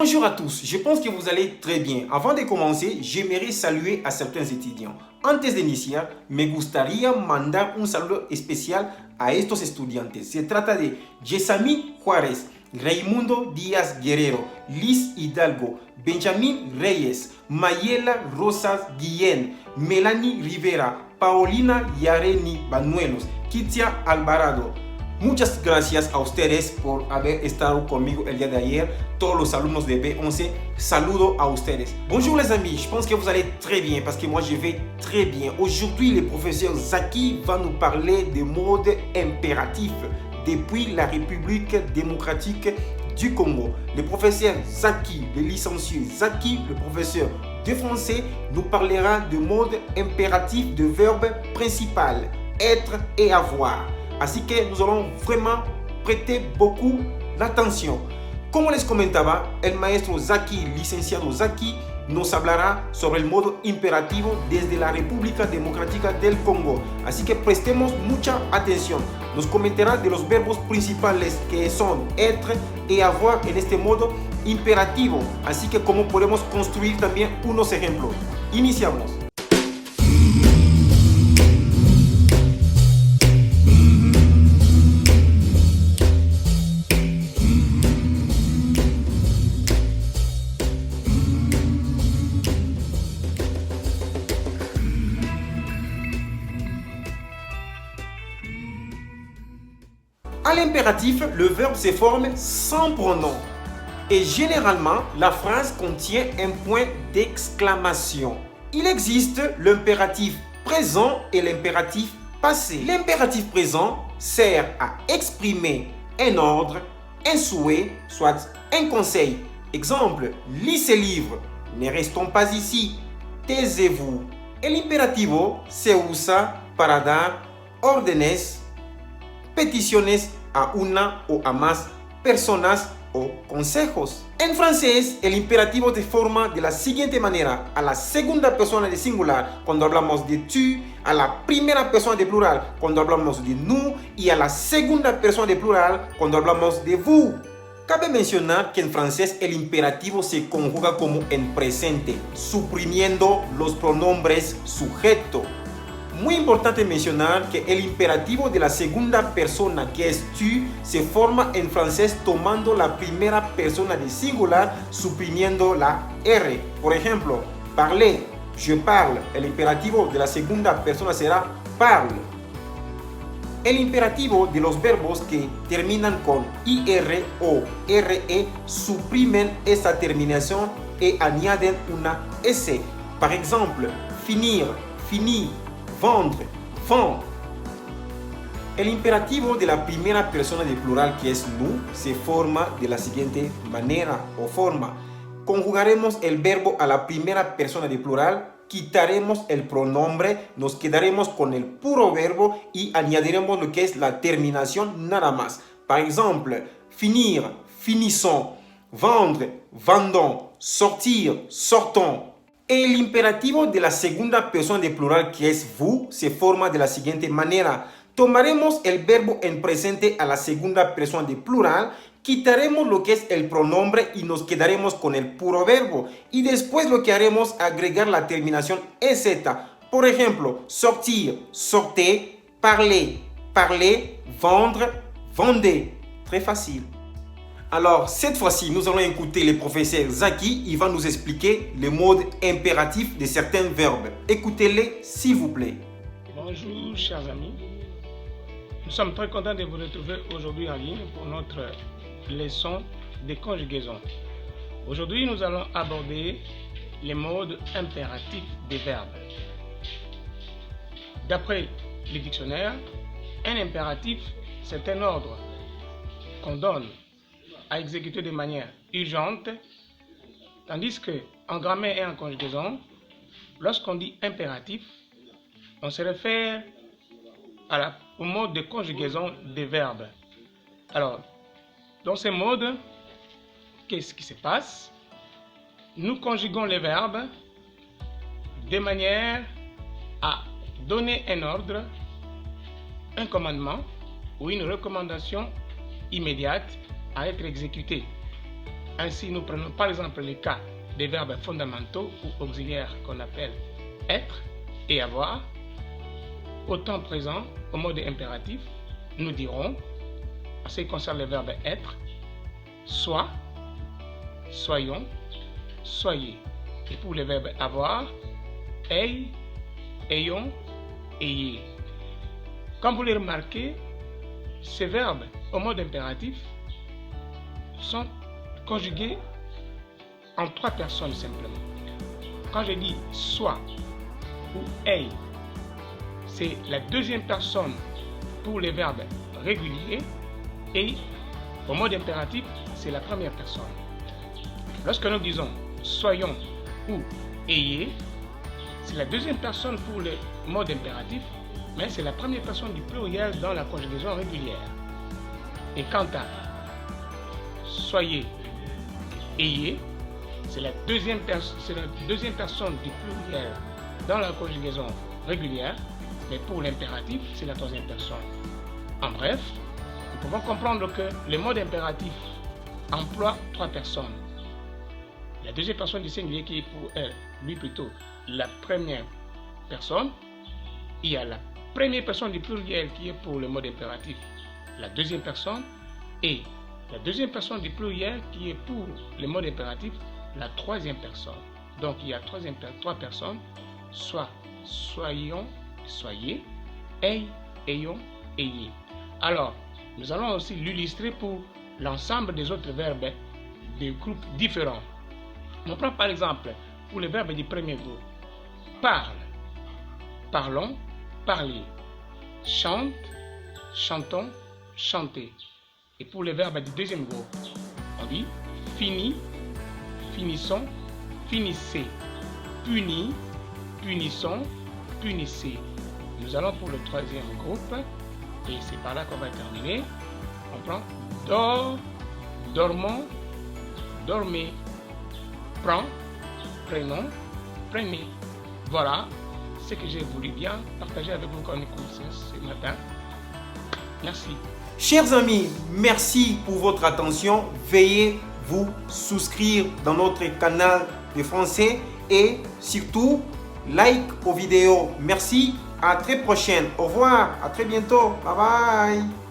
Bonjour à tous, je pense que vous allez très bien. Avant de commencer, j'aimerais saluer a certains étudiants. Antes de iniciar, me gustaría mandar un saludo especial a estos estudiantes. Se trata de Yesamín Juárez, Raimundo Díaz Guerrero, Liz Hidalgo, Benjamín Reyes, Mayela Rosas Guillén, Melanie Rivera, Paulina Yareni Banuelos, Kitia Alvarado. Muchas gracias a ustedes por haber estado conmigo el día de ayer. Todos los alumnos de B11, saludo a ustedes. Bonjour les amis, je pense que vous allez très bien parce que moi je vais très bien. Aujourd'hui, le professeur Zaki va nous parler des modes impératifs depuis la République démocratique du Congo. Le professeur Zaki, le licencié Zaki, le professeur de français, nous parlera de mode impératif de verbe principal, être et avoir. Así que nous allons vraiment prêter beaucoup l'attention. Como les comentaba, el maestro Zaki, licenciado Zaki, nos hablará sobre el modo imperativo desde la República Democrática del Congo. Así que prestemos mucha atención. Nos comentará de los verbos principales que son être y avoir en este modo imperativo. Así que cómo podemos construir también unos ejemplos. Iniciamos. À l'impératif, le verbe se forme sans pronom. Et généralement, la phrase contient un point d'exclamation. Il existe l'impératif présent et l'impératif passé. L'impératif présent sert à exprimer un ordre, un souhait, soit un conseil. Exemple, lis ce livre, ne restons pas ici, taisez-vous. El imperativo se usa para dar órdenes, peticiones a una o a más personas o consejos. En francés, el imperativo se forma de la siguiente manera: a la segunda persona de singular cuando hablamos de tu, a la primera persona de plural cuando hablamos de nous y a la segunda persona de plural cuando hablamos de vous. Cabe mencionar que en francés el imperativo se conjuga como en presente, suprimiendo los pronombres sujeto. Muy importante mencionar que el imperativo de la segunda persona, que es tu, se forma en francés tomando la primera persona de singular, suprimiendo la R. Por ejemplo, parler, je parle. El imperativo de la segunda persona será parle. El imperativo de los verbos que terminan con IR o RE suprimen esta terminación y añaden una S. Par exemple, finir, fini. Vendre, vend. El imperativo de la primera persona de plural, que es nous, se forma de la siguiente manera o forma. Conjugaremos el verbo a la primera persona de plural, quitaremos el pronombre, nos quedaremos con el puro verbo y añadiremos lo que es la terminación nada más. Par exemple, finir, finissons, vendre, vendons, sortir, sortons. El imperativo de la segunda persona de plural, que es vous, se forma de la siguiente manera. Tomaremos el verbo en presente a la segunda persona de plural, quitaremos lo que es el pronombre y nos quedaremos con el puro verbo. Y después lo que haremos es agregar la terminación EZ. Por ejemplo, sortir, sortez, parler, parler, vendre, vendez. Très facile. Alors, cette fois-ci, nous allons écouter le professeur Zaki. Il va nous expliquer le mode impératif de certains verbes. Écoutez-les, s'il vous plaît. Bonjour, chers amis. Nous sommes très contents de vous retrouver aujourd'hui en ligne pour notre leçon de conjugaison. Aujourd'hui, nous allons aborder les modes impératifs des verbes. D'après le dictionnaire, un impératif, c'est un ordre qu'on donne à exécuter de manière urgente, tandis que en grammaire et en conjugaison, lorsqu'on dit impératif, on se réfère au mode de conjugaison des verbes. Alors, dans ces modes, qu'est-ce qui se passe? Nous conjuguons les verbes de manière à donner un ordre, un commandement ou une recommandation immédiate à être exécutée. Ainsi, nous prenons par exemple les cas des verbes fondamentaux ou auxiliaires qu'on appelle être et avoir. Au temps présent, au mode impératif, nous dirons, en ce qui concerne le verbe être, soit, soyons, soyez. Et pour le verbe avoir, aie, ayons, ayez. Comme vous le remarquez, ces verbes au mode impératif sont conjugués en 3 personnes simplement. Quand je dis soit ou aie, c'est la deuxième personne pour les verbes réguliers et au mode impératif, c'est la première personne. Lorsque nous disons soyons ou ayez, c'est la deuxième personne pour le mode impératif, mais c'est la première personne du pluriel dans la conjugaison régulière. Et quant à soyez, ayez, c'est la deuxième personne du pluriel dans la conjugaison régulière, mais pour l'impératif, c'est la troisième personne. En bref, nous pouvons comprendre que le mode impératif emploie 3 personnes. La deuxième personne du singulier qui est pour elle, lui plutôt, la première personne. Il y a la première personne du pluriel qui est pour le mode impératif, la deuxième personne. Et la deuxième personne du pluriel qui est pour le mode impératif, la troisième personne. Donc il y a 3 personnes, soit, soyons, soyez, aie, ayons, ayez. Alors, nous allons aussi l'illustrer pour l'ensemble des autres verbes des groupes différents. On prend par exemple pour le verbe du premier groupe, parle, parlons, parler, chante, chantons, chanter. Et pour le verbe du deuxième groupe, on dit fini, finissons, finissez, punis, punissons, punissez. Nous allons pour le troisième groupe, et c'est par là qu'on va terminer. On prend dors, dormons, dormez, prends, prenons, prenez. Voilà ce que j'ai voulu bien partager avec vous comme cours ce matin. Merci. Chers amis, merci pour votre attention. Veuillez vous souscrire dans notre canal de français et surtout, like aux vidéos. Merci, à très prochaine. Au revoir, à très bientôt. Bye bye.